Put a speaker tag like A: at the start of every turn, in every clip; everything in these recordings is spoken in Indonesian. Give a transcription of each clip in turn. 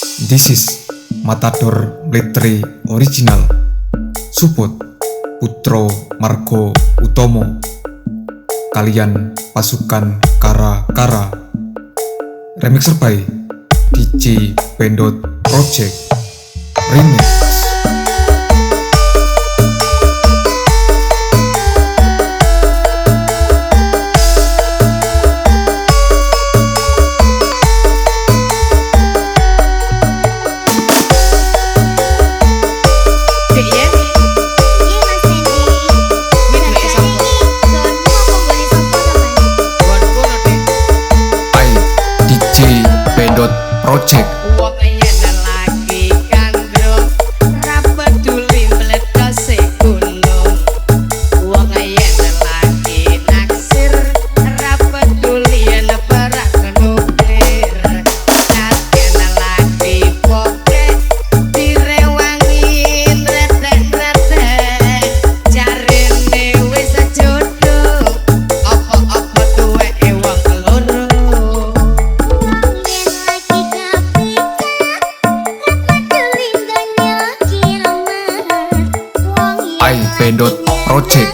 A: This is Matador Blade 3 Original. Support Putro Margo Utomo. Kalian pasukan Kara-Kara. Remixer by DJ Pendot Project Remix. Project Pendot Project.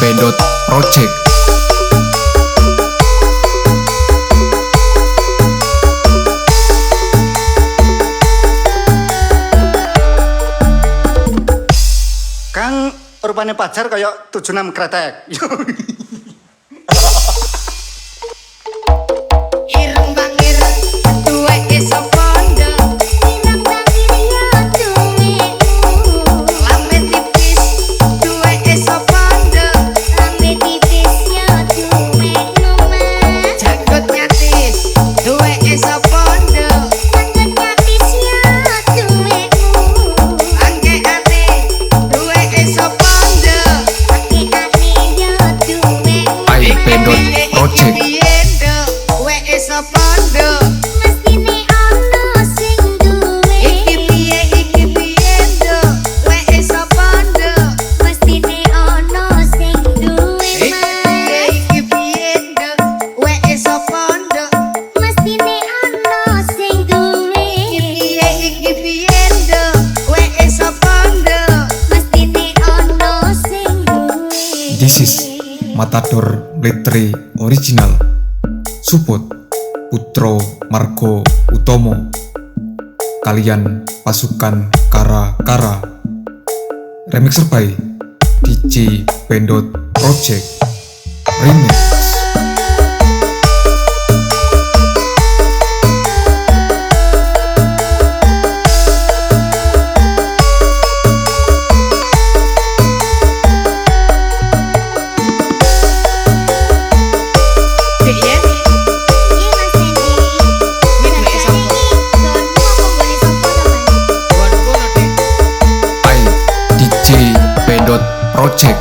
A: Pendot Project.
B: Kang rupane pacar kaya 76 kretek.
C: Ireng bangir duweke sapa ndek ireng bangir yo duwekmu lambe tipis duweke sapa ndek lambe tipis yo duwekmu mas janggut nyatis duweke sapa ndek janggut nyatis yo duwekmu angke ate duweke sapa ndek angke ate yo duwekmu
A: Pendot Project.
C: Mestine ono sing duwe iki piye nduk weke sapa nduk mestine ono sing duwe iki piye nduk weke sapa nduk mestine ono sing duwe iki piye nduk weke sapa nduk mestine ono sing duwe.
A: This is Matador Blade 3 Original. Support Putro Margo Utomo. Kalian pasukan Kara-Kara. Remixer by DJ Pendot Project Remix. DJ Pendot Project.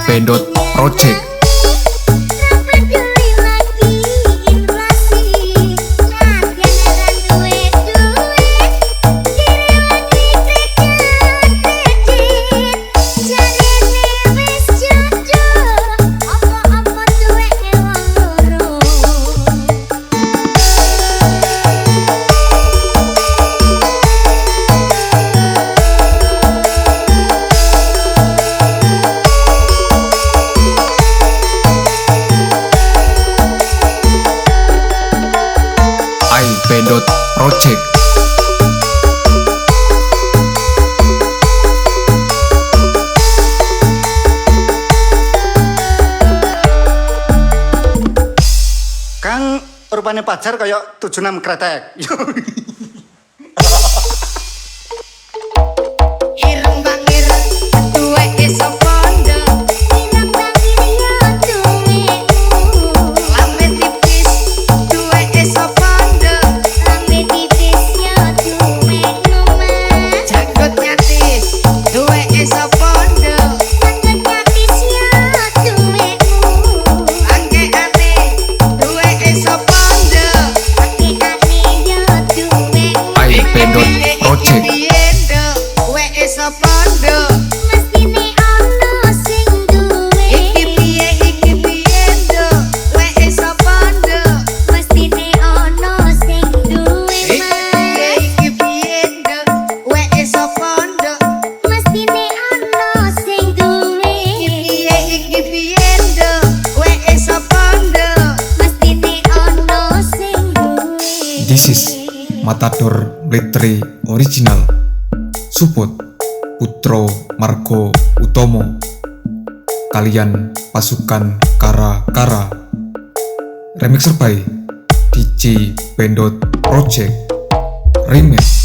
A: Pendot Project. Project.
B: Kang rupane pacar kaya 76 kretek.
D: Ireng bangir duwe iso pondo
C: Ilang bangir yo duwekmu
D: lambe tipis duwe iso pondo
C: Lambe tipis yo duwekmu mas
D: janggut nyatis duwe iso pondo
C: Janggut nyatis yo duwekmu
D: angke ate duwe iso pondo
C: Ati-ati yo duwekmu
A: Ai Pedot Project.
D: Piendo duwe iso pondo
C: Mestine ono sing duwe
D: iki piendo duwe iso pondo
C: Mestine ono sing duwe mas
D: iki piendo duwe iso pondo
C: Mestine ono sing duwe
D: iki piendo duwe iso pondo
C: Mestine ono sing duwe
A: This is Matador Bletri Original. Support Putro Margo Utomo. Kalian pasukan Kara-Kara. Remixer by DJ Pedot Project. Remix